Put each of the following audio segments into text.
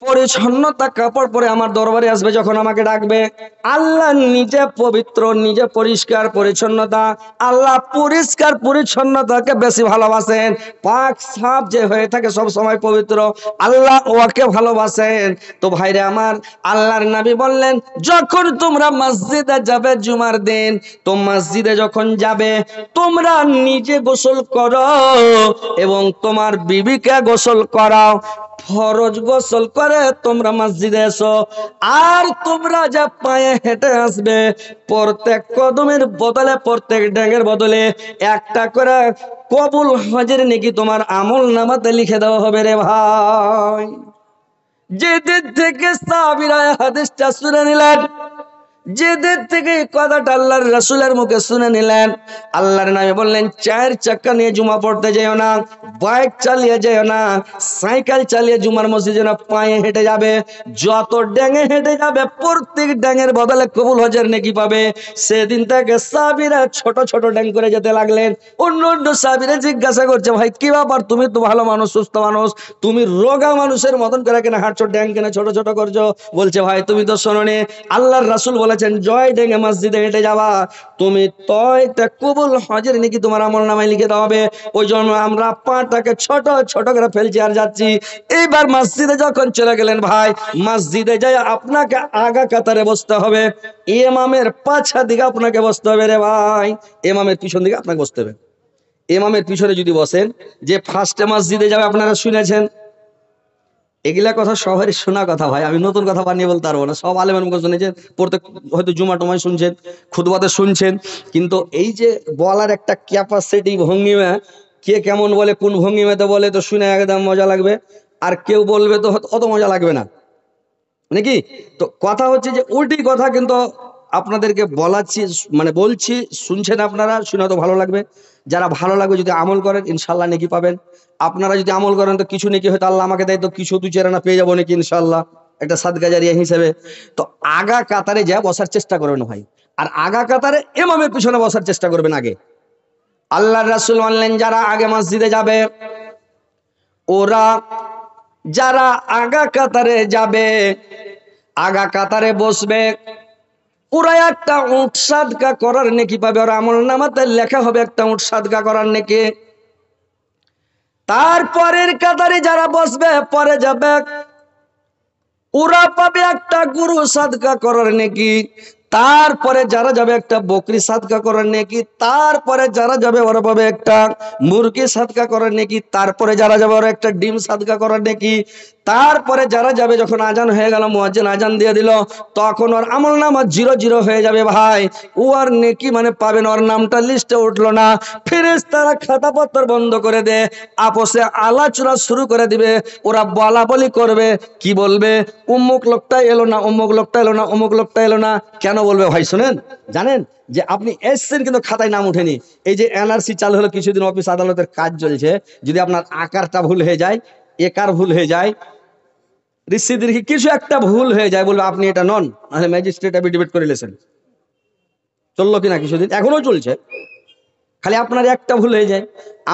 পরিচ্ছন্নতা কাপড় পরে আমার দরবারে আসবে, যখন আমাকে ডাকবে। আল্লাহ নিজে পবিত্র, নিজে পরিষ্কার পরিচ্ছন্নতা। আল্লাহ পরিষ্কার পরিচ্ছন্নতাকে বেশি ভালোবাসেন। পাক সাফ যে হয়ে থাকে সব সময় পবিত্র, আল্লাহ ওকে ভালোবাসেন। তো ভাইরে আমার, আল্লাহর নবী বললেন, যখন তোমরা মসজিদে যাবে জুমার দিন, তো মসজিদে যখন যাবে তোমরা নিজে গোসল করো এবং তোমার বিবিকে গোসল করাও। ফরজ গোসল করে তোমরা মসজিদে এসো। আর তোমরা যা পায়ে হেঁটে আসবে, প্রত্যেক কদমের বদলে, প্রত্যেক ড্যাঙের বদলে একটা করে কবুল হজের নাকি তোমার আমল নামাতে লিখে দেওয়া হবে রে ভাই। যেদিন থেকে সাহাবীরা হাদিসটা শুনে নিলেন, যেদিন থেকে কথাটা আল্লাহর রাসূলের মুখে শুনে নিলেন, আল্লাহর নবী বললেন, চার চাকা নিয়ে জুমা পড়তে যেও না, বাইক চালিয়ে যেও না, সাইকেল চালিয়ে জুমার মসজিদে না, পায়ে হেঁটে যাবে। যত ড্যাঙে হেঁটে যাবে প্রত্যেক ড্যাঙের বদলে কবুল হজের নেকি পাবে। সেদিন থেকে সাহাবীরা ছোট ছোট ড্যাং করে যেতে লাগলেন। অন্য অন্য সাহাবীরা জিজ্ঞাসা করছে, ভাই কি ব্যাপার, তুমি তো ভালো মানুষ, সুস্থ মানুষ, তুমি রোগা মানুষের মতন করে কেন হাঁটছো, ড্যাং কেন ছোট ছোট করছো? বলছে, ভাই তুমি তো শোনোনি, আল্লাহর রাসূল বলেছেন জয় ডেঙে মসজিদে হেঁটে যাবা, তুমি তয়টা কবুল হজের নাকি তোমার আমল নামায় লিখে দেওয়া হবে। ওই জন্য আমরা পাটাকে ছোট ছোট করে ফেলছি আর যাচ্ছি। এইবার মসজিদে যখন চলে গেলেন ভাই, মসজিদে যাই আপনাকে আগা কাতারে বসতে হবে, ইমামের পাছা দিকে আপনাকে বসতে হবে রে ভাই, ইমামের পিছন দিকে আপনাকে বসতে হবে। ইমামের পিছনে যদি বসেন, যে ফার্স্টে মসজিদে যাবে আপনারা শুনেছেন, এগুলা কথা শহরে শোনা কথা ভাই, আমি নতুন কথা বানিয়ে বলতে পারবো না। সব আলেমের মুখে শুনেছেন, প্রত্যেক হয়তো জুমা টুমায় শুনছেন, খুতবাতে শুনছেন, কিন্তু এই যে বলার একটা ক্যাপাসিটি, ভঙ্গিমা, কে কেমন বলে, কোন ভঙ্গিমাতে বলে, তো শুনে একদম মজা লাগবে, আর কেউ বলবে তো অত মজা লাগবে না, নাকি? তো কথা হচ্ছে যে উল্টি কথা, কিন্তু আপনাদেরকে বলাচ্ছি, মানে বলছি, শুনছেন আপনারা, শুনে তো ভালো লাগবে। যারা ভালো লাগবে যদি আমল করেন ইনশাল্লাহ নেকি পাবেন। আপনারা যদি আমল করেন তো কিছু নেকি হয়তো আল্লাহ আমাকে দেয়, তো কিছু দু চেরানা পেয়ে যাবো নাকি ইনশাল্লাহ, একটা সাদকা জারিয়া হিসেবে। তো আগা কাতারে যা বসার চেষ্টা করবেন ভাই, আর আগা কাতারে ইমামের পিছনে বসার চেষ্টা করবেন আগে। আল্লাহর রাসূল বললেন, যারা আগে মসজিদে যাবে, ওরা যারা আগা কাতারে যাবে, আগা কাতারে বসবে, ওরা একটা উট সাদকা করার নেকি পাবে, ওরা আমল নামাতে লেখা হবে একটা উট সাদকা করার নেকি। তারপরের কাতারে যারা বসবে, পরে যাবে, ওরা পাবে একটা গরু সাদকা করার নেকি। তারপরে যারা যাবে একটা বকরি সাদকা করার নেকি। তারপরে যারা যাবে ওরা পাবে একটা মুরগি সাদকা করার নেকি। তারপরে যারা যাবে ওরা একটা ডিম সাদকা করার নেকি। তারপরে যারা যাবে, যখন আজান হয়ে গেল, মুয়াজ্জিন আজান দিয়ে দিল, তখন ওর আমল নামা 0 হয়ে যাবে ভাই। ও আর নেকি মানে পাবেন, ওর নামটা লিস্টে উঠলো না। ফেরেশতারা খাতাপত্র বন্ধ করে দে, আপোষে আলোচনা শুরু করে দিবে। ওরা বলা বলি করবে, কি বলবে, অমুক লোকটা এলো না, অমুক লোকটা এলো না, অমুক লোকটা এলো না। কেন বলবে ভাই শুনেন, জানেন যে আপনি এসছেন কিন্তু খাতায় নাম উঠেনি। এই যে এনআরসি চালু হলো কিছুদিন, অফিস আদালতের কাজ চলছে, যদি আপনার আকারটা ভুল হয়ে যায়, একার ভুল হয়ে যায়, রিসিদের কিছু একটা ভুল হয়ে যায়, বলবে আপনি এটা নন, নাহলে ম্যাজিস্ট্রেট এফিডেভিট করে লেছেন। চললো কিনা কিছুদিন, এখনো চলছে। খালি আপনার একটা ভুল হয়ে যায়,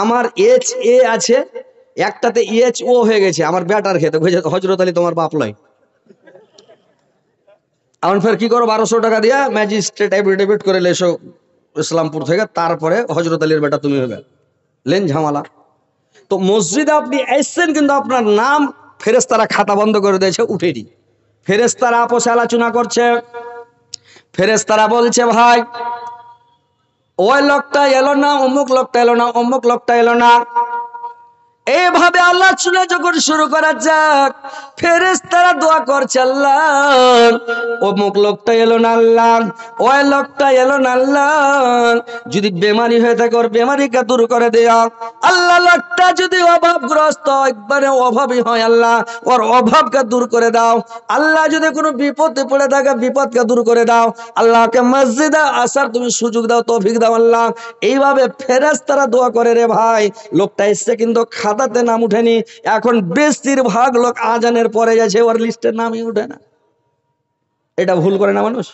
আমার HA আছে, একটাতে HO হয়ে গেছে, আমার ব্যাটার খেতে হজরত আলী তোমার বাপ লয়। এখন ফের কি করো, 1200 টাকা দিয়া ম্যাজিস্ট্রেট এফিডেভিট করে লেসো ইসলামপুর থেকে, তারপরে হজরত আলীর বেটা তুমি হবে, লেন ঝামেলা। তো মসজিদে আপনি এসছেন, কিন্তু আপনার নাম ফেরেশতারা খাতা বন্ধ করে দিয়েছে, উঠেনি। ফেরেশতারা আপোষে আলোচনা করছে, ফেরেশতারা বলছে, ভাই ওই লোকটা এলো না, অমুক লোকটা এলো না, অমুক লোকটা এলো না। এইভাবে আল্লাহ চুলে যখন শুরু করা যাক, ফেরেশতারা দোয়া করছে, আল্লাহ অমুক লোকটা এলো না আল্লাহ, ওই লোকটা এলো না আল্লাহ, যদি বেমারি হয়ে থাকে ওর বেমারিকে দূর করে দেয়া আল্লাহ। লোকটা যদি অভাবগ্রস্ত, একবারে অভাবী হয় আল্লাহ, ওর অভাবকে দূর করে দাও আল্লাহ। যদি কোনো বিপদে পড়ে থাকে বিপদকে দূর করে দাও আল্লাহকে মসজিদে আসার তুমি সুযোগ দাও, তৌফিক দাও আল্লাহ। এইভাবে ফেরেশতারা দোয়া করে রে ভাই। লোকটা এসছে কিন্তু খাতাতে নাম উঠেনি। এখন বেশিরভাগ লোক আজানের পরে যাচ্ছে, ওর লিস্টের নামই উঠে না। এটা ভুল করে না মানুষ?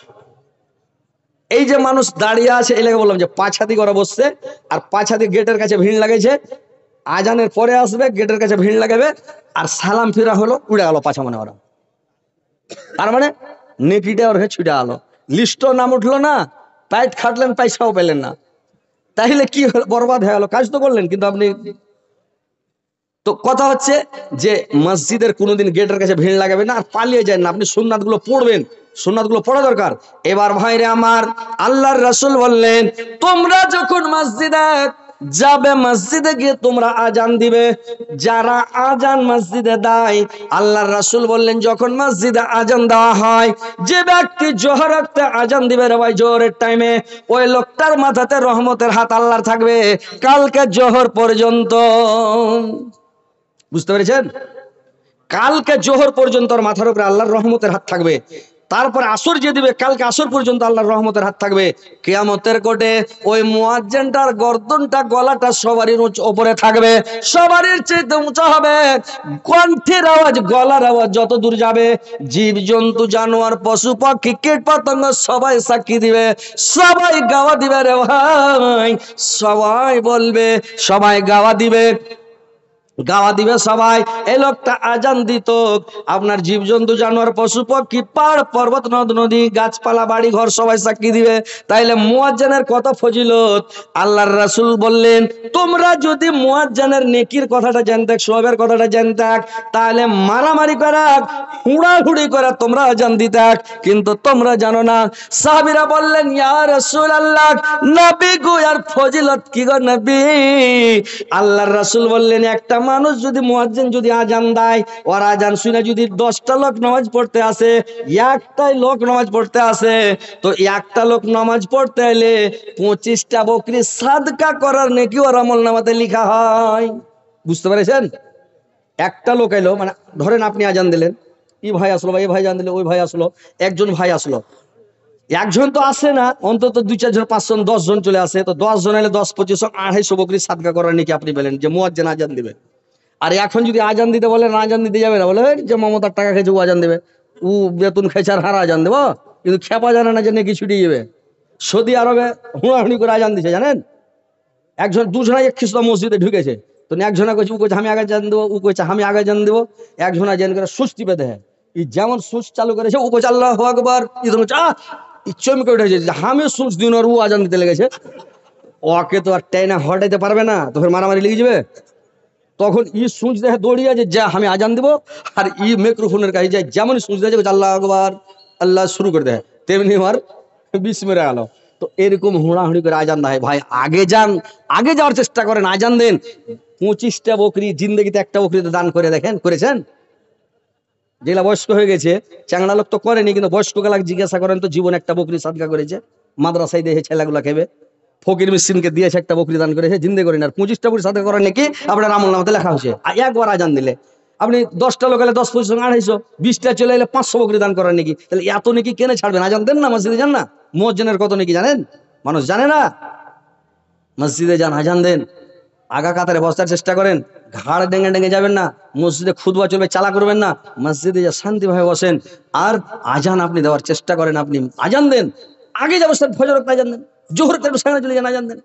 এই যে মানুষ দাঁড়িয়ে আছে, এই লাগে বললাম যে পাছাদি করা বসছে, আর পাছাদি গেটের কাছে ভিড় লাগাইছে, আজানের পরে আসবে, গেটের কাছে ভিড় লাগাবে, আর সালাম ফিরা হলো, উড়ে গেল পাছা, মনে ওরা তার মানে নেকিটা ওর ছুটে আলো, লিস্টও নাম উঠলো না, টাইট খাটলেন পয়সাও পেলেন না, তাইলে কি হলো? বরবাদ হয়ে গেল, কাজ তো করলেন কিন্তু আপনি। তো কথা হচ্ছে যে মসজিদের কোনোদিন গেটের কাছে ভিড় লাগাবে না, আর পালিয়ে যায় না, আপনি সুন্নাত গুলো পড়বেন, সুন্নাত গুলো পড়া দরকার। এবার ভাইরে আমার, আল্লাহর রাসূল বললেন তোমরা যখন মসজিদে যাবে, মসজিদে গিয়ে তোমরা আজান দিবে। যারা আজান মসজিদে দেয়, আল্লাহর রাসূল বললেন যখন মসজিদে আজান দেওয়া হয়, যে ব্যক্তি জোহর ওয়াক্তে আজান দিবে রে ভাই, জোহরের টাইমে, ওই লোকটার মাথাতে রহমতের হাত আল্লাহর থাকবে কালকে জোহর পর্যন্ত। বুঝতে পেরেছেন? কালকে জোহর পর্যন্ত ওর মাথার উপরে আল্লাহর রহমতের হাত থাকবে। তারপরে আসর যে দিবে, কালকে আসর পর্যন্ত আল্লাহর রহমতের হাত থাকবে। কিয়ামতের কোটে ওই মুয়াজ্জিনটার গর্দনটা, গলাটা সবারই উপরে থাকবে, সবারই চেয়ে উঁচা হবে। কণ্ঠের আওয়াজ, গলার আওয়াজ যত দূর যাবে, জীব জন্তু জানোয়ার পশু পাখি কীট পতঙ্গ সবাই সাক্ষী দিবে, সবাই গাওয়া দিবে রে ভাই, সবাই বলবে, সবাই গাওয়া দিবে, গাওয়া দিবে সবাই। এই লোকটা আজান দিত, আপনার জীবজন্তু জানোয়ার পশু পক্ষী পাহাড় পর্বত নদ নদী গাছপালা বাড়ি ঘর সবাই সাক্ষী দিবে। তাইলে মুয়াজ্জিনের কত ফজিলত। আল্লাহর রাসূল বললেন তোমরা যদি মুয়াজ্জিনের নেকির কথাটা জানতে, সওয়াবের কথাটা জানতে, তাহলে মারামারি করা, হুড়াহুড়ি করা তোমরা আজান দিতে, কিন্তু তোমরা জানো না। সাহাবীরা বললেন ইয়া রাসূলুল্লাহ, নবী গো আর ফজিলত কি গো নবী? আল্লাহর রাসূল বললেন একটা মানুষ যদি মুয়াজ্জিন যদি আজান দেয়, ওর আজান শুনে যদি 10টা লোক নামাজ পড়তে আসে, একটাই লোক নামাজ পড়তে আসে, তো একটা লোক নামাজ পড়তে এলে 25টা বকরি সাদকা করার নেকি ওর আমলনামাতে লেখা হয়। বুঝতে পেরেছেন? একটা লোক এলো, মানে ধরেন আপনি আজান দিলেন, এই ভাই আসলো, ভাই এই ভাই আজান দিলে, ওই ভাই আসলো, একজন ভাই আসলো, একজন তো আসে না, অন্তত 2-4 জন 5 জন 10 জন চলে আসে, তো 10 জন এলে 10-25 250 বকরি সাদকা করার নাকি আপনি পেলেন, যে মুয়াজ্জিন আজান দিবে। আর এখন যদি আজান দিতে বলেন, আজান দিতে যাবে না, বলে যে মমতার টাকা খেয়েছে ও আজান দেবে, ও বেতন খেয়েছে আর হার আজান দেবো, কিন্তু খেপা জানে না যে নাকি ছুটিয়ে যাবে। সৌদি আরবে হুড়াহুড়ি করে আজান দিছে জানেন, একজন দুজনা এক খ্রিস্ট মসজিদে ঢুকেছে, তো একজনা কইছে, ও কইছে আমি আগে জান দেবো, ও কইছে আমি আগে জান দেবো, একজনা জান করে সুচ টিপে দেয়, ই যেমন সুচ চালু করেছে ও কইছে আল্লাহু আকবার, ই তো চমকে উঠেছে যে আমি সুচ দিন আর ও আজান দিতে লেগেছে, ওকে তো আর টাইনা হটাইতে পারবে না, তো ফের মারামারি লেগে যাবে। তখন ই সুচ দেখে দৌড়িয়ে যে যা আমি আজান দিব, আর ই মাইক্রোফোনের কাছে যায়, যেমন সুচ দেয় আল্লাহু আকবার, আল্লাহ শুরু করে দেয়, তেমনি আমার বিষ মেরে গেল। তো এরকম হুড়াহুড়ি করে আজান দেয় ভাই, আগে যান, আগে যাওয়ার চেষ্টা করেন, আজান দেন। 25টা বকরি জিন্দগিতে একটা বকরিতে দান করে দেখেন, করেছেন? যেগুলা বয়স্ক হয়ে গেছে, চ্যাংড়া লোক তো করেনি, কিন্তু বয়স্ক গেলা জিজ্ঞাসা করেন তো, জীবন একটা বকরি সাদকা করেছে, মাদ্রাসায় দিয়ে ছেলেগুলা খেবে, ফকির মিসকিনকে দিয়েছে, একটা বকরি দান করেছে, জিন্দে করেন। আর 25টা বকরি সাদকা করেন নাকি আপনার আমলনামাতে লেখা হয়েছে। আর একবার আজান দিলে আপনি 10টা লোক এলে 10-25 250, 20টা চলে এলে 500 বকরি দান করেন নাকি, তাহলে এত নাকি কেনে ছাড়বেন? আজান দেন না, মসজিদে যান না। মুয়াজ্জিনের কত নাকি জানেন? মানুষ জানে না। মসজিদে যান, আজান দেন, আগা কাতারে বসার চেষ্টা করেন, ঘাড় ডেঙে ডেঙে যাবেন না, মসজিদে খুতবা চলবে চালা করবেন না, মসজিদে যা শান্তিভাবে বসেন, আর আজান আপনি দেওয়ার চেষ্টা করেন, আপনি আজান দেন। আগে যাবো স্যার ফজর ওয়াক্তে আজান দেন, জোহর একটু সামনে চলে যান আজান দেন,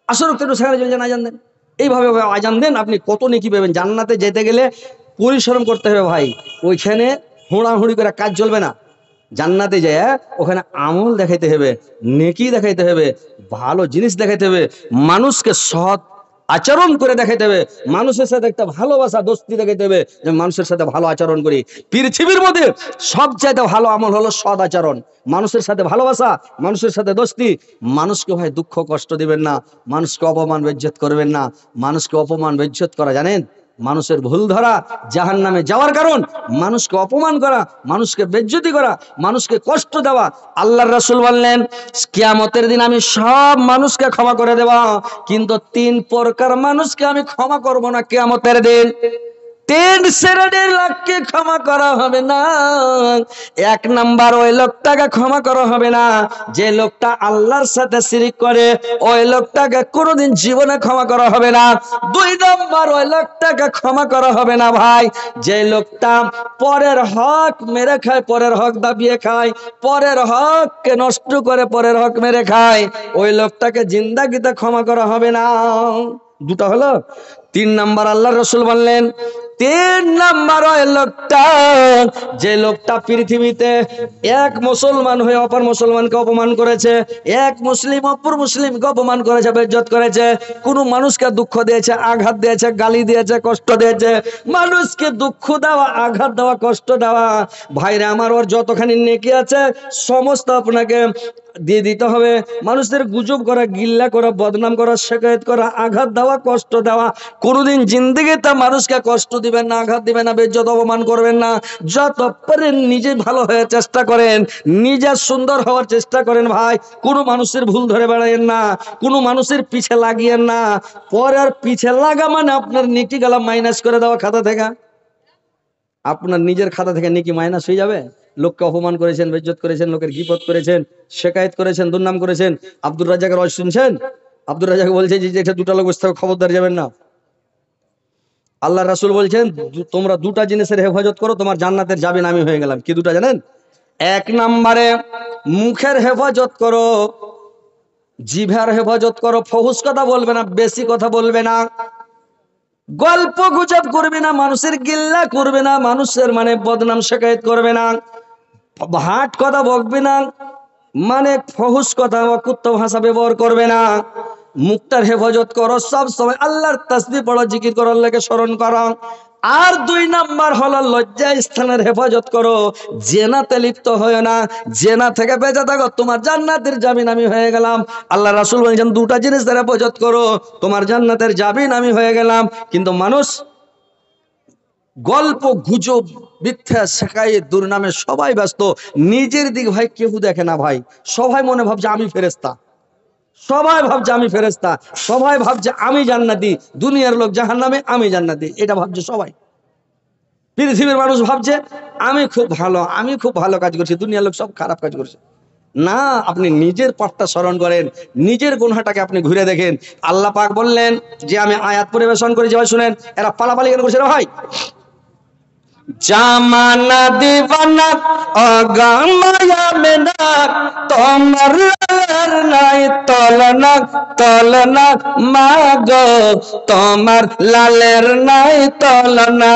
আসর একটু সামনে চলে যান আজান দেন, এইভাবে আজান দেন, আপনি কত নেকি পাবেন। জান্নাতে যেতে গেলে পরিশ্রম করতে হবে ভাই, ওইখানে হুড়াহুড়ি করে কাজ চলবে না। জান্নাতে যায় ওখানে আমল দেখাইতে হবে, নেকি দেখাইতে হবে, ভালো জিনিস দেখাইতে হবে, মানুষকে সৎ আচরণ করে দেখাইতে হবে, মানুষের সাথে একটা ভালোবাসা দোস্তি দেখাইতে হবে, যে মানুষের সাথে ভালো আচরণ করি। পৃথিবীর মধ্যে সবচাইতে ভালো আমল হলো সৎ আচরণ, মানুষের সাথে ভালোবাসা, মানুষের সাথে দোস্তি। মানুষকে ভাই দুঃখ কষ্ট দিবেন না, মানুষকে অপমান বেজ্জত করবেন না। মানুষকে অপমান বেজ্জত করা জানেন মানুষের ভুল ধরা, জাহান্নামে যাওয়ার কারণ। মানুষকে অপমান করা, মানুষকে বেজ্জতি করা, মানুষকে কষ্ট দেওয়া। আল্লাহর রাসূল বললেন কিয়ামতের দিন আমি সব মানুষকে ক্ষমা করে দেব, কিন্তু 3 প্রকার মানুষকে আমি ক্ষমা করব না কিয়ামতের দিন। 3 শ্রেণীর লোককে ক্ষমা করা হবে না। 1 নাম্বার ওই লোকটাকে ক্ষমা করা হবে না যে লোকটা আল্লাহর সাথে শিরিক করে, ওই লোকটাকে কোনোদিন জীবনে ক্ষমা করা হবে না। 2 নাম্বার ওই লোকটাকে ক্ষমা করা হবে না ভাই যে লোকটা পরের হক মেরে খায়, পরের হক দাবিয়ে খায়, পরের হককে নষ্ট করে পরের হক মেরে খায়, ওই লোকটাকে জিন্দাগিতে ক্ষমা করা হবে না। দুটা হলো। তিন নাম্বার আল্লাহ রসুল বললেন, তিন নাম্বার ওই লোকটা, যে লোকটা পৃথিবীতে এক মুসলমান হয়ে অপর মুসলমানকে অপমান করেছে, এক মুসলিম অপর মুসলিমকে অপমান করেছে, বেইজ্জত করেছে, কোন মানুষকে দুঃখ দিয়েছে, আঘাত দিয়েছে, গালি দিয়েছে, কষ্ট দিয়েছে, মানুষকে দুঃখ দেওয়া, আঘাত দেওয়া, কষ্ট দেওয়া, ভাইরে আমার, ওর যতখানি নেকি আছে সমস্ত আপনাকে দিয়ে দিতে হবে। মানুষদের গুজব করা, গিল্লা করা, বদনাম করা, শেকায়ত করা, আঘাত দেওয়া, কষ্ট দেওয়া, কোনোদিন জিন্দেগিতে মানুষকে কষ্ট দিবেন না, আঘাত দিবেন না, বেইজ্জত অপমান করবেন না। যত পারেন নিজে ভালো হয়ে চেষ্টা করেন, নিজে সুন্দর হওয়ার চেষ্টা করেন ভাই। কোনো মানুষের ভুল ধরে বেড়াইয়েন না, কোনো মানুষের পিছে লাগিয়েন না। পরের পিছে লাগা মানে আপনার নেকি গেলা মাইনাস করে দেওয়া খাতা থেকে, আপনার নিজের খাতা থেকে নেকি মাইনাস হয়ে যাবে। লোককে অপমান করেছেন, বেইজ্জত করেছেন, লোকের গীবত করেছেন, শেকায়েত করেছেন, দুর্নাম করেছেন। আব্দুর রাজ্জাকের ওয়াজ শুনছেন? আব্দুর রাজ্জাক বলছে যে এটা দুটা লোক বসে থাকো, খবরদার যাবেন না। আল্লাহ রাসূল বলছেন তোমরা দুটা জিনিসের হেফাজত করো, তোমার জান্নাতের জামিন আমি হয়ে গেলাম। কি দুটা জানেন? এক নম্বরে মুখের হেফাজত করো, জিভার হেফাজত করো, ফহুস কথা বলবে না, বেশি কথা বলবে না, গল্প গুজব করবে না, মানুষের গিল্লা করবে না, মানুষের মানে বদনাম শেকায়েত করবে না, হাট কথা বকবে না, মানে ফহুস কথা অকুত্ত ভাষা ব্যবহার করবে না। মুখটার হেফাজত করো, সব সময় আল্লাহর তাসবিহ পড়ো, জিকির করো, আল্লাহকে স্মরণ করো। আর দুই নাম্বার হলো লজ্জা স্থানের হেফাজত করো, জেনাতে লিপ্ত হয় না, জেনা থেকে বেঁচে থাকো, তোমার জান্নাতের জামিন আমি হয়ে গেলাম। আল্লাহ রাসূল বলেছেন দুটা জিনিসের হেফাজত করো, তোমার জান্নাতের জামিন আমি হয়ে গেলাম। কিন্তু মানুষ গল্প গুজব, মিথ্যা শেখায়, দুর্নামে সবাই ব্যস্ত, নিজের দিক ভাই কেউ দেখে না ভাই। সবাই মনে ভাবছে আমি ফেরেশতা, সবাই ভাবছে আমি ফেরেশতা, সবাই ভাবছে আমি জান্নাতি, দুনিয়ার লোক জাহান্নামে, আমি জান্নাতি, এটা ভাবছে সবাই। পৃথিবীর মানুষ ভাবছে আমি খুব ভালো, আমি খুব ভালো কাজ করছি, দুনিয়ার লোক সব খারাপ কাজ করছে। না, আপনি নিজের পাপটা স্মরণ করেন, নিজের গুনাহটাকে আপনি ঘুরে দেখেন। আল্লাহ পাক বললেন যে আমি আয়াত পরিবেশন করি, যে ভাই শুনেন, এরা পালাপালি কেন করছে রে ভাই? জামানা দিবানা অগামায়া মেনা, তোমার লালের নাই তলনা, তলনা মাগো তোমার লালের নাই তলনা।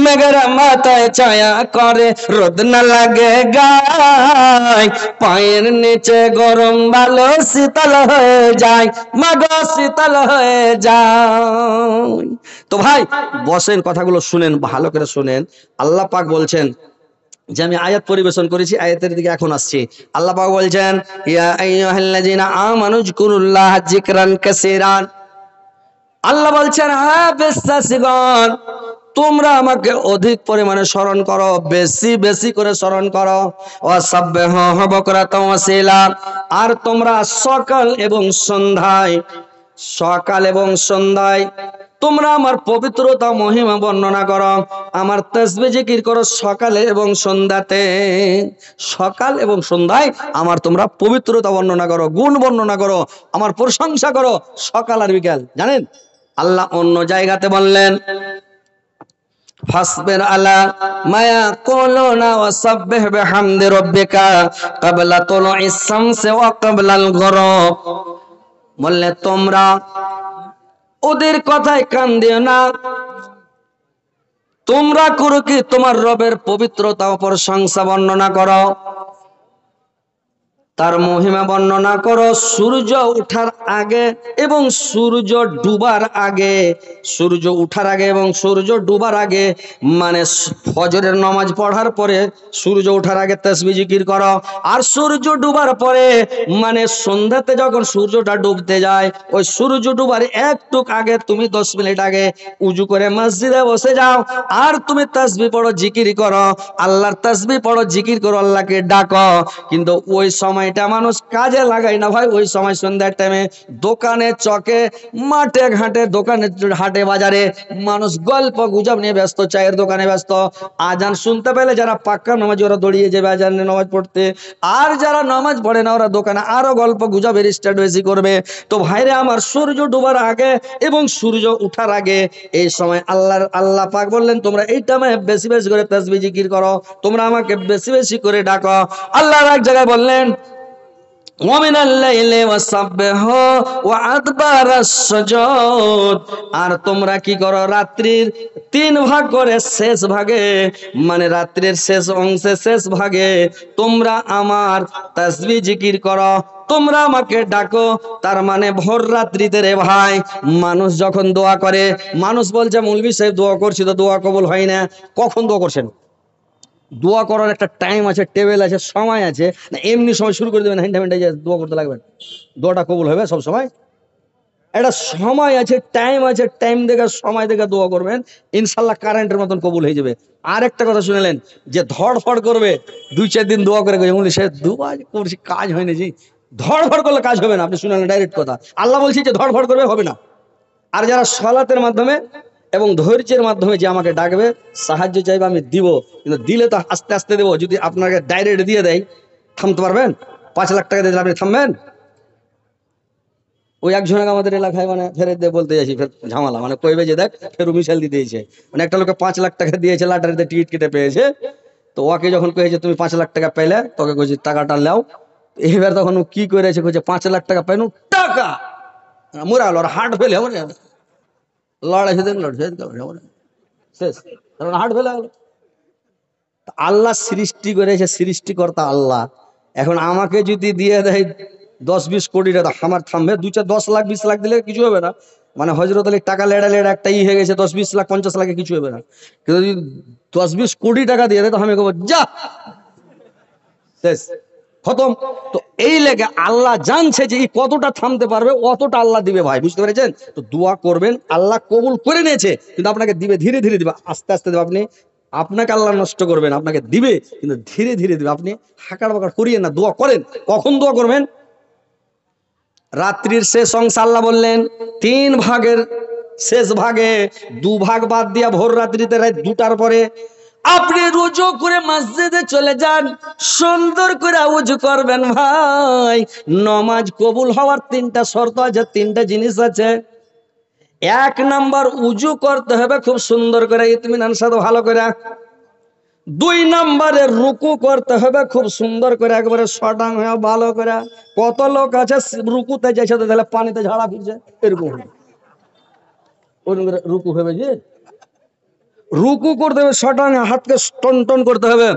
মেঘের মাথায় ছায়া করে, রোদ না লাগে গায়, পায়ের নিচে গরম ভালো শীতল হয়ে যায়, মাগো শীতল হয়ে যায়। তো ভাই বসেন, কথাগুলো শুনেন, ভালো করে শুনেন। আল্লাহ পাক বলছেন যে আমি আয়াত পরিবেশন করেছি, আয়াতের দিকে এখন আসছি। আল্লাহ পাক বলছেন ইয়া আইয়ুহাল্লাযিনা আমানু যিকুরুল্লাহ যিকরান কাসীরান। আল্লাহ বলছেন হ্যাঁ বিশ্বাসীগণ, তোমরা আমাকে অধিক পরিমাণে স্মরণ করো, বেশি বেশি করে স্মরণ করো। ওয়াসাব্বিহু বুকরাতাও ওয়াসিলা, আর তোমরা সকাল এবং সন্ধ্যায়, সকাল এবং সন্ধ্যায় তোমরা আমার পবিত্রতা মহিমা বর্ণনা করো, আমার তাসবিহ জিকির করো সকালে এবং সন্ধ্যাতে। সকাল এবং সন্ধ্যায় আমার তোমরা পবিত্রতা বর্ণনা করো, গুণ বর্ণনা করো, আমার প্রশংসা করো, সকাল আর বিকাল। জানেন আল্লাহ অন্য জায়গাতে বললেন ফাসবির আলা মা ইয়াকুলুনা ওয়াসাব্বিহ বিহামদি রাব্বিকা ক্বাবলা তুলুইস শামসি ওয়া ক্বাবলাল গুরুব। বললে তোমরা ওদের কথায় কান দিও না, তোমরা করো কি তোমার রবের পবিত্রতা ও প্রশংসা বর্ণনা করো, তার মহিমা বর্ণনা করো সূর্য ওঠার আগে এবং সূর্য ডুবার আগে। সূর্য ওঠার আগে এবং সূর্য ডুবার আগে মানে ফজরের নামাজ পড়ার পরে সূর্য ওঠার আগে তাসবিহ জিকির করো, আর সূর্য ডুবার পরে মানে সন্ধ্যাতে যখন সূর্যটা ডুবতে যায়, ওই সূর্য ডুবার একটু আগে তুমি 10 মিনিট আগে উজু করে মসজিদে বসে যাও, আর তুমি তাসবিহ পড়ো, জিকির করো, আল্লাহর তাসবিহ পড়ো, জিকির করো, আল্লাহকে ডাকো। কিন্তু ওই সময়টা মানুষ কাজে লাগায় না ভাই। ওই সময় সন্ধ্যার টাইমে দোকানে, চকে, মাঠে ঘাটে, দোকানে, হাটে, বাজারে মানুষ গল্প গুজব নিয়ে ব্যস্ত, চায়ের দোকানে ব্যস্ত। আজান শুনতে পেলে যারা পাক্কা নামাজি ওরা দৌড়িয়ে যাবে আজানে নামাজ পড়তে, আর যারা নামাজ পড়ে না ওরা দোকানে আরো গল্প গুজবের স্টার্ট বেশি করবে। তো ভাইরে আমার, সূর্য ডুবার আগে এবং সূর্য উঠার আগে এই সময় আল্লাহ পাক বললেন তোমরা এই টাইমে বেশি বেশি করে তাসবিহ জিকির করো, তোমরা আমাকে বেশি বেশি করে ডাকো। আল্লাহ এক জায়গায় বললেন ওয়ামিনাল লাইলি ওয়াসাববিহু ওয়া আদবারাস সুজুদ। আর তোমরা কি করো, রাত্রির 3 ভাগ করে শেষ ভাগে, মানে রাত্রির শেষ অংশে শেষ ভাগে তোমরা আমার তাসবিহ জিকির করো, তোমরা আমাকে ডাকো। তার মানে ভোর রাত্রিতে রে ভাই, মানুষ যখন দোয়া করে, মানুষ বলছে মৌলভী সাহেব দোয়া করছি তো দোয়া কবুল হয় না। কখন দোয়া করছেন? দোয়া করার একটা টাইম আছে, টেবিল আছে, সময় আছে না? এমনি সময় শুরু করে দেবেন, হ্যান্ডা যে দোয়া করতে লাগবেন, দোয়াটা কবুল হবে সব সময়? একটা সময় আছে, টাইম আছে, টাইম দেখে সময় দেখে দোয়া করবেন, ইনশাল্লাহ কারেন্টের মতন কবুল হয়ে যাবে। আর একটা কথা শুনেলেন, যে ধড়ফড় করবে 2-4 দিন দোয়া করে গেছে, সে দোয়া করছি কাজ হয়নি, জি ধড়ফড় করলে কাজ হবে না। আপনি শুনলেন ডাইরেক্ট কথা, আল্লাহ বলছি যে ধড়ফড় করবে, হবে না। আর যারা সলাতের মাধ্যমে এবং ধৈর্যের মাধ্যমে যে আমাকে ডাকবে, সাহায্য চাইবে, আমি দিব, কিন্তু দিলে তো আস্তে আস্তে দেবো। যদি আপনাকে ডাইরেক্ট দিয়ে দেয়, থামতে পারবেন? 5 লাখ টাকা দিয়ে দিলে আপনি থামবেন? ওই একজনকে আমাদের এলাকায় মানে ফেরত দিয়ে বলতে যাচ্ছি, ফের ঝামেলা, মানে কইবে যে দেখ ফের মিশাল দিতে দিয়েছে, মানে একটা লোকে 5 লাখ টাকা দিয়েছে, লাটারিতে টিকিট কেটে পেয়েছে। তো ওকে যখন কয়েছে তুমি 5 লাখ টাকা পেলে, তোকে কইছি টাকাটা নাও। এবার তখন ও কি করেছে, কইছে 5 লাখ টাকা পেনু টাকা মোরাল আর হার্ট ফেলে লড়াইছে দেন, লড়ছে শেষ, কারণ হার্ট ফেলে গেল। আল্লাহ সৃষ্টি করেছে, সৃষ্টিকর্তা আল্লাহ। এখন আমাকে যদি দিয়ে দেয় 10-20 কোটি টাকা, আমার থামবে? 10 লাখ 20 লাখ দিলে কিছু হবে না, মানে হজরত আলী টাকা লেড়া লেড়া একটা হয়ে গেছে, 10-20 লাখ 50 লাখে কিছু হবে না। কিন্তু যদি 10-20 কোটি টাকা দিয়ে দেয়, তো আমি বলবো যা শেষ, খতম। তো এই লেগে আল্লাহ জানছে যে এই কতটা থামতে পারবে, অতটা আল্লাহ দিবে ভাই, বুঝতে পেরেছেন? তো দোয়া করবেন, আল্লাহ কবুল করে নিয়েছে, কিন্তু আপনাকে দিবে, ধীরে ধীরে দিবে, আস্তে আস্তে দেবে। আপনি আপনাকে আল্লাহ নষ্ট করবেন, আপনাকে দিবে কিন্তু ধীরে ধীরে দিবে। আপনি হাঁকার বাঁকার করিয়ে না, দোয়া করেন। কখন দোয়া করবেন? রাত্রির শেষ অংশ আল্লাহ বললেন 3 ভাগের শেষ ভাগে, 2 ভাগ বাদ দিয়া ভোর রাত্রিতে রাত 2টার পরে আপনি রুজু করে মসজিদে চলে যান, সুন্দর করে উজু করবেন ভাই। নামাজ কবুল হওয়ার 3টা শর্ত আছে, 3টা জিনিস আছে। 1 নাম্বার, উজু করতে হবে খুব সুন্দর করে, ইতমিনান সাথে ভালো করে। 2 নম্বরে রুকু করতে হবে খুব সুন্দর করে, একবারে শটাং হয়ে ভালো করে। কত লোক আছে রুকুতে যাইছে তো তাহলে পানিতে ঝাড়া ফিরছে, এরকম রুকু হবে যে রুকু করতে হবে শটাং, হাতকে টন টন করতে হবে,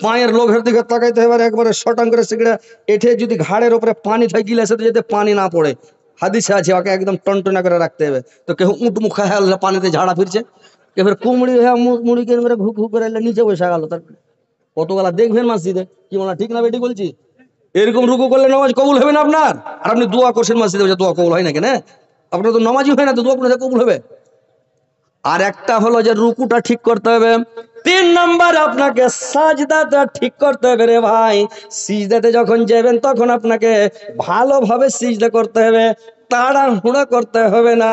পায়ের লোকের দিকে তাকাইতে হবে, একবারে শটাং করে সিগড়ে এঠে যদি ঘাড়ের উপরে পানি থাকে গিলাসে যাতে পানি না পড়ে, হাদিসে আছে ওকে একদম টনটনা করে রাখতে হবে। তো কেউ উঁট মুখা হয়ে পানিতে ঝাড়া ফিরছে, কেউ কুমড়ি হয়ে মুড়িকে ঘু ঘু করে নিচে বসে গেল। তার কতগুলা দেখবেন মসজিদে, কি বলা ঠিক না বেটি বলছি? এরকম রুকু করলে নামাজ কবুল হবে না আপনার। আর আপনি দোয়া করছেন মসজিদে, দোয়া কবুল হয় না কেন? আপনার তো নামাজই হয় না, তো দোয়া করলে কবুল হবে? আর একটা হলো যে রুকুটা ঠিক করতে হবে। 3 নাম্বার, আপনাকে সাজদাটা ঠিক করতে হবে রে ভাই। সিজদাতে যখন যাবেন তখন আপনাকে ভালোভাবে সিজদা করতে হবে, তাড়াহুড়া করতে হবে না,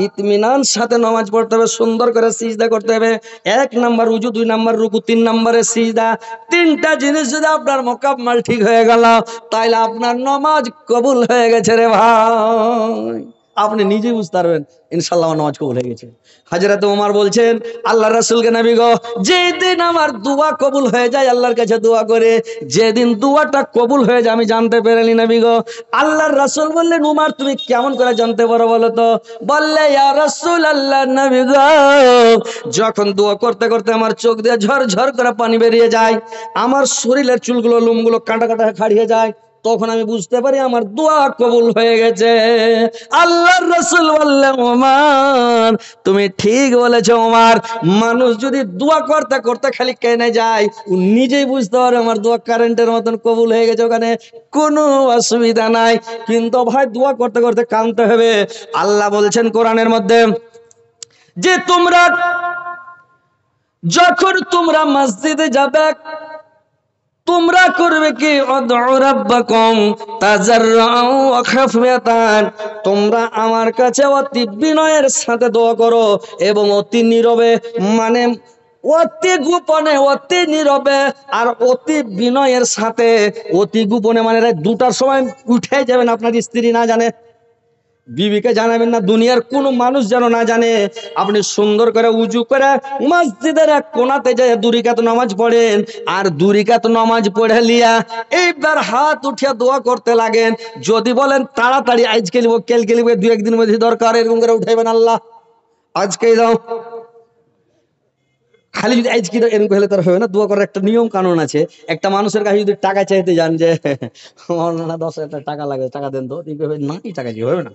ইতমিনান সাথে নামাজ পড়তে হবে, সুন্দর করে সিজদা করতে হবে। 1 নাম্বার উজু, 2 নাম্বার রুকু, 3 নম্বরে সিজদা। 3টা জিনিস যদি আপনার মোকাম্মল ঠিক হয়ে গেল, তাইলে আপনার নামাজ কবুল হয়ে গেছে রে ভাই। আপনি নিজেই বুঝতে পারবেন ইনশাআল্লাহ আমার নামাজ কবুল হয়ে গেছে। হযরত ওমর বলছেন, আল্লাহ রাসূলকে, নবী গো, যেদিন আমার দোয়া কবুল হয়ে যায় আল্লাহর কাছে দোয়া করে, যেদিন দোয়াটা কবুল হয়ে যায় আমি জানতে পারিনি নবী গো। আল্লাহর রাসূল বললেন, ওমর তুমি কেমন করে জানতে পারো বলো তো? বললে, ইয়া রাসূলুল্লাহ, নবী গো, যখন দোয়া করতে করতে আমার চোখ দিয়ে ঝরঝর করে পানি বেরিয়ে যায়, আমার শরীরের চুলগুলো লোমগুলো কাঁটা কাঁটা খাড়িয়ে যায়, তখন আমি বুঝতে পারি আমার দোয়া কবুল হয়ে গেছে। আল্লাহর রাসূল বললেন, ওমর তুমি ঠিক বলেছো ওমর, মানুষ যদি দোয়া করতে করতে খালি কেনে যায়, ও নিজেই বুঝতে পারে আমার দোয়া কারেন্টের মতন কবুল হয়ে গেছে, ওখানে কোনো অসুবিধা নাই। কিন্তু ভাই দোয়া করতে করতে কানতে হবে। আল্লাহ বলছেন কোরআনের মধ্যে যে যখন তোমরা মসজিদে যাবে, তোমরা করবে কি, উদউ রাব্বাকুম তাজাররুআন ওয়া খাফিয়াতান, তোমরা আমার কাছে অতি বিনয়ের সাথে দোয়া করো এবং অতি নীরবে, মানে অতি গোপনে, অতি নীরবে আর অতি বিনয়ের সাথে। অতি গোপনে মানে 2টার সময় উঠে যাবেন, আপনার স্ত্রী না জানে, বিবিকে জানাবেন না, দুনিয়ার কোনো মানুষ যেন না জানে। আপনি সুন্দর করে উজু করে মসজিদের এক কোনাতে যায় 2 রাকাত নামাজ পড়েন, আর 2 রাকাত নামাজ পড়ে লিয়া এইবার হাত উঠিয়া দোয়া করতে লাগেন। যদি বলেন তাড়াতাড়ি আজকে লিব কালকে লিব 2-1 দিনের মধ্যে দরকার, এরকম করে উঠাইবেন, আল্লাহ আজকেই দাও। খালি যদি আজকে দাও এরকম হলে তার হবে না। দোয়া করার একটা নিয়ম কানুন আছে। একটা মানুষের কাছে যদি টাকা চাইতে যান যে মৌলানা 10,000 টাকা লাগে, টাকা দেন তো, না টাকা কি হবে না।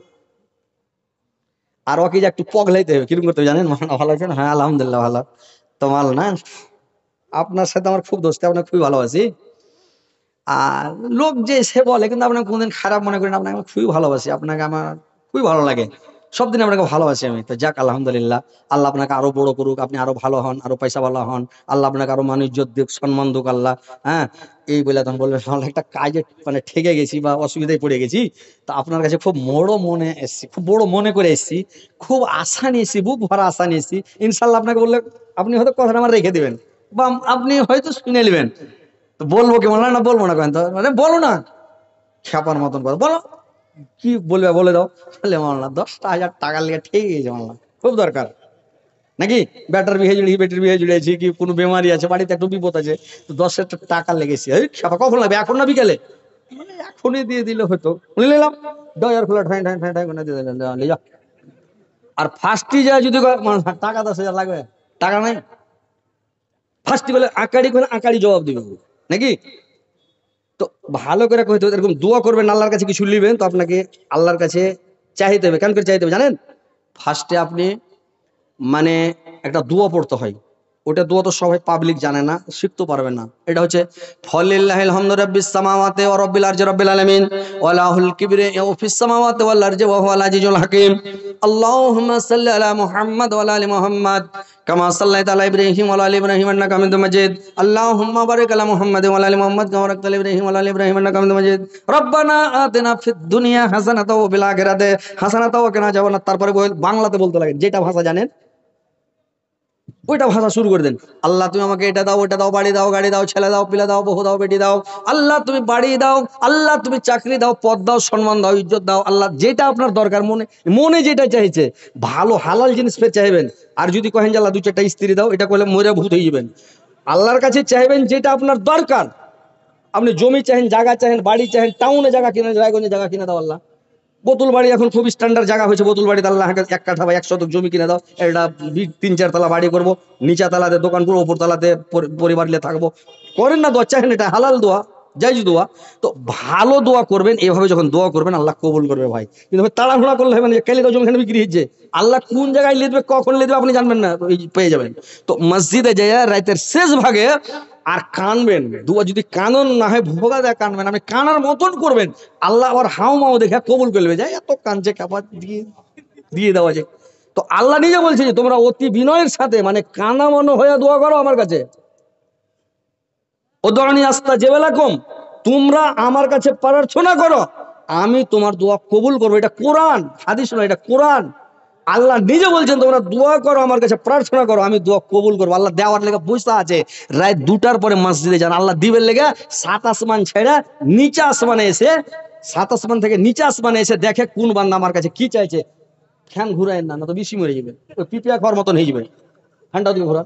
আর ওকে যে একটু পগলাইতে হবে, কিরকম করতে হবে জানেন? ভালো আছেন? হ্যাঁ আলহামদুলিল্লাহ ভালো। তো মাল না, আপনার সাথে আমার খুব দোস্তি, আপনাকে খুবই ভালোবাসি। আর লোক যে সে বলে, কিন্তু আপনাকে কোনদিন খারাপ মনে করেন, আপনাকে আমি খুবই ভালোবাসি, আপনাকে আমার খুবই ভালো লাগে, সব দিন আপনাকে ভালোবাসি আমি। তো যাক আলহামদুলিল্লাহ, আল্লাহ আপনাকে আরো বড় করুক, আপনি আরো ভালো হন, আরো পয়সা ভালো হন, আল্লাহ আপনাকে আরো মান ইজ্জত দিক, সম্মান দিক আল্লাহ। হ্যাঁ, এই বলে তখন বলবে আমরা একটা কাজে মানে ঠেকে গেছি বা অসুবিধায় পড়ে গেছি, তো আপনার কাছে খুব বড় মনে এসেছি, খুব বড় মনে করে এসেছি, খুব আশা নিয়েছি, বুক ভরা আশা নিয়েছি। ইনশাল্লাহ আপনাকে বললে আপনি হয়তো কথাটা আমার রেখে দিবেন, বা আপনি হয়তো শুনে নেবেন। তো বলবো কি বললাম না, বলবো না কেন? তো মানে বলো না, খেপার মতন কথা বলো, কি বলবে বলে দাও। বলে মামলা 10,000 টাকার লেগে ঠিক গেছে, মামলা খুব দরকার নাকি, ব্যাটার বিয়ে জুড়ি, বেটির বিয়ে জুড়েছি, কি কোনো বেমারি আছে বাড়িতে, একটু বিপদ আছে, তো 10,000 টাকা লেগেছে। এই খেপা কখন লাগবে? এখন না বিকেলে? মানে এখনই দিয়ে দিলে হতো, নিলাম 10,000 খোলা ঠাই ঠাই ঠাই ঠাই করে দিয়ে দিলেন, নিয়ে যা। আর ফার্স্টই যায় যদি টাকা 10,000 লাগবে, টাকা নাই, ফার্স্টই বলে আকারি করে আকারি জবাব দিবে নাকি। তো ভালো করে কইতে হবে, এরকম দোয়া করবেন, আল্লাহর কাছে কিছু নিবেন, তো আপনাকে আল্লাহর কাছে চাইতে হবে। কেন করে চাইতে হবে জানেন? ফার্স্টে আপনি মানে একটা দোয়া পড়তে হয়, ওটা দোয়া তো সবাই পাবলিক জানে না, শিখতে পারবে না। এটা হচ্ছে ফলিল্লাহিল হামদু রাব্বিস সামাওয়াতি ওয়া রাব্বিল আরজি রাব্বিল আলামিন ওয়া লাহুল কিবরিয়া ফিস সামাওয়াতি ওয়াল আরজি ওয়া হুয়াল আজিজুল হাকীম। আল্লাহুম্মা সাল্লি আলা মুহাম্মাদ ওয়া আলা আলি মুহাম্মাদ কামা সাল্লাইতা আলা ইব্রাহিম ওয়া আলা আলি ইব্রাহিম ইন্নাকা হামিদুম মাজিদ। আল্লাহুম্মা বারিক আলা মুহাম্মাদ ওয়া আলা আলি মুহাম্মাদ কামা বারাকতা আলা ইব্রাহিম ওয়া আলা আলি ইব্রাহিম ইন্নাকা হামিদুম মাজিদ। রব্বানা আতিনা ফিদ দুনিয়া হাসানাতাও ওয়া ফিল আখিরাতি হাসানাতাও ওয়া কিনা আযাবান্নার। তারপরে বাংলাতে বলতে লাগেন, যেটা ভাষা জানেন ওইটা ভাষা শুরু করে দেন। আল্লাহ তুমি আমাকে এটা দাও, ওটা দাও, বাড়ি দাও, গাড়ি দাও, ছেলে দাও, পিলা দাও, বহু দাও, বেটি দাও। আল্লাহ তুমি বাড়ি দাও, আল্লাহ তুমি চাকরি দাও, পদ দাও, সম্মান দাও, ইজ্জত দাও। আল্লাহ যেটা আপনার দরকার, মনে মনে যেটা চাইছে, ভালো হালাল জিনিস ফের চাইবেন। আর যদি কহেন যে আল্লাহ 2-4টা স্ত্রী দাও, এটা করলে মরে ভূত হয়ে যাবেন। আল্লাহর কাছে চাইবেন যেটা আপনার দরকার। আপনি জমি চাহেন, জায়গা চাহেন, বাড়ি চাহেন, টাউনে জায়গা কিনে, রায়গঞ্জে জায়গা কিনে দাও আল্লাহ। বোতল বাড়ি এখন খুব স্ট্যান্ডার্ড জায়গা হয়েছে, বোতল বাড়িতে আল্লাহ 1 কাঠা বা 1 শতক জমি কিনে দাও, এটা 3-4 তলা বাড়ি করবো, নিচা তালাতে দোকান করবো, উপর তালাতে পরিবার নিয়ে থাকবো। করেন না দোয়া, চাহেন, এটা হালাল দোয়া, জায়েজ দোয়া। তো ভালো দোয়া করবেন, এভাবে যখন দোয়া করবেন আল্লাহ কবুল করবে ভাই। কিন্তু তাড়াহুড়া করলে হবে না, কেলে জমি এখানে বিক্রি হচ্ছে, আল্লাহ কোন জায়গায় লিখবে, কখন লিখবে আপনি জানবেন না, পেয়ে যাবেন। তো মসজিদে যায় রাতের শেষ ভাগে আর কানবেন, দুয়া যদি কানন না হয় ভোগা দেয় কানবেন, আপনি কানার মতন করবেন, আল্লাহ আবার হাও মাও দেখে কবুল করবে, যায় এত কানছে কাপা দিয়ে দিয়ে দেওয়া যায়। তো আল্লাহ নিজে বলছে যে তোমরা অতি বিনয়ের সাথে মানে কানা মনো হয়ে দোয়া করো আমার কাছে। ওদনি আস্তা জেবেলাকুম, তোমরা আমার কাছে প্রার্থনা করো, আমি তোমার দোয়া কবুল করবো। এটা কোরআন, হাদিস নয়, এটা কোরআন। আল্লাহ নিজে বলছেন তোমরা দোয়া করো, আমার কাছে প্রার্থনা করো, আমি দোয়া কবুল করবো। আল্লাহ দেওয়ার লেগে বসে আছে, রাত 2টার পরে মসজিদে যান, আল্লাহ দিবের লেগে 7 আসমান ছেড়ে নিচে আসমানে এসে, 7 আসমান থেকে নিচে আসমানে এসে দেখে কোন বান্দা আমার কাছে কি চাইছে। ফ্যান ঘুরায় না, না তো বেশি মরে যাবে, ওই পিপিয়া খাওয়ার মতন হয়ে যাবে। ফ্যানটা দিকে ঘোরান,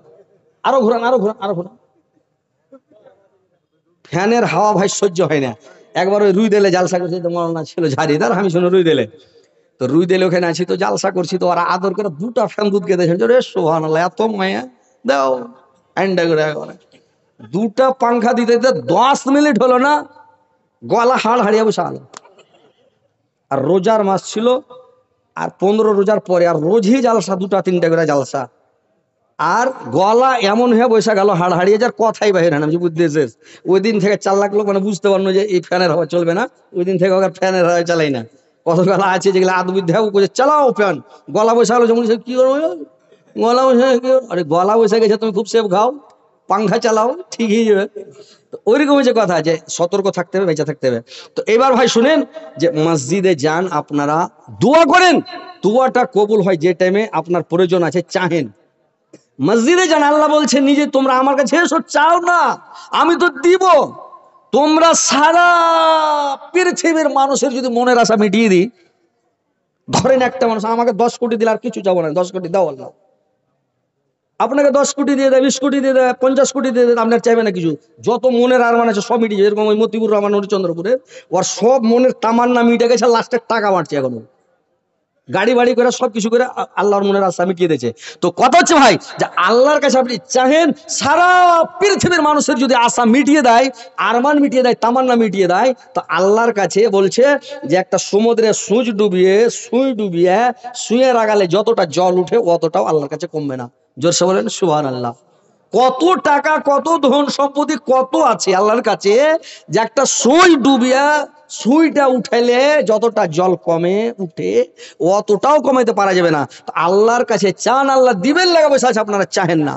আরো ঘোরান, আরো ঘোরান, আরো ঘোরান। ফ্যানের হাওয়া ভাই সহ্য হয় না। একবার ওই রুই দেলে জালসা করছি, তো মরনা ছিল ঝাড়িদার, আমি শুনে রুই দেলে, তো রুই দিলে ওখানে আছি, তো জালসা করছি, তো ওরা আদর করে 2টা ফ্যান দুধ কে দিয়েছে, রে সুবহানাল্লাহ, এত মায়া দাও, এন্ডা করে একবারে 2টা পাংখা দিতে দিতে 10 মিনিট হলো না, গলা হাড় হারিয়ে বসে আলো। আর রোজার মাস ছিল, আর 15 রোজার পরে আর রোজই জালসা, 2টা-3টা করে জালসা, আর গলা এমন হয়ে বসে গেল, হাড় হারিয়ে যার কথাই বাহির হয় না। আমি বুঝতেছিস ওই দিন থেকে 4 লাখ লোক মানে বুঝতে পারলো যে এই ফ্যানের হাওয়া চলবে না, ওই দিন থেকে ওকে ফ্যানের হাওয়া চালাই না। কত গলা আছে যেগুলো আদবিদ্যা চালাও ফ্যান, গলা বসে গেলো, যেমন কি করবো, গলা বসে, আরে গলা বসে গেছে, তুমি খুব সেফ খাও, পাংখা চালাও, ঠিক হয়ে যাবে। তো ওইরকম যে কথা, যে সতর্ক থাকতে হবে, বেঁচে থাকতে হবে। তো এবার ভাই শুনেন, যে মসজিদে যান, আপনারা দোয়া করেন, দোয়াটা কবুল হয় যে টাইমে আপনার প্রয়োজন আছে, চাহেন। মসজিদে যান, আল্লাহ বলছে নিজে তোমরা আমার কাছে এসো, চাও না আমি তো দিব। তোমরা সারা পৃথিবীর মানুষের যদি মনের আশা মিটিয়ে দিই, ধরেন একটা মানুষ আমাকে 10 কোটি দিলে আর কিছু যাবো না, 10 কোটি দাও আল্লাহ, আপনাকে 10 কোটি দিয়ে দেয়, 20 কোটি দিয়ে দেয়, 50 কোটি দিয়ে দেয়, আপনার চাইবে না কিছু। যত মনের আরমান আছে সব মিটিয়ে, যেরকম ওই মতিবুর রহমান হরিচন্দ্রপুরের, ওর সব মনের তামান্না মিটে গেছে, লাস্টের টাকা মারছে এখনো, গাড়ি বাড়ি করে সবকিছু করে আল্লাহর মনের আশা মিটিয়ে দিয়েছে। তো কথা হচ্ছে ভাই, যে আল্লাহর কাছে আপনি চাহেন, সারা পৃথিবীর মানুষের যদি আশা মিটিয়ে দেয়, আরমান মিটিয়ে দেয়, তামান্না মিটিয়ে দেয়, তো আল্লাহর কাছে বলছে যে একটা সমুদ্রে সুই ডুবিয়ে সুঁয়ে রাগালে যতটা জল উঠে অতটাও আল্লাহর কাছে কমবে না। জোরসে বলেন সুবহানাল্লাহ। কত টাকা, কত ধন সম্পত্তি, কত আছে আল্লাহর কাছে, যে একটা সুই ডুবিয়া সুইটা উঠাইলে যতটা জল কমে উঠে অতটাও কমাইতে পারা যাবে না। তো আল্লাহর কাছে চান, আল্লাহ দিবেন লাগা বসে আছে, আপনারা চাহেন না।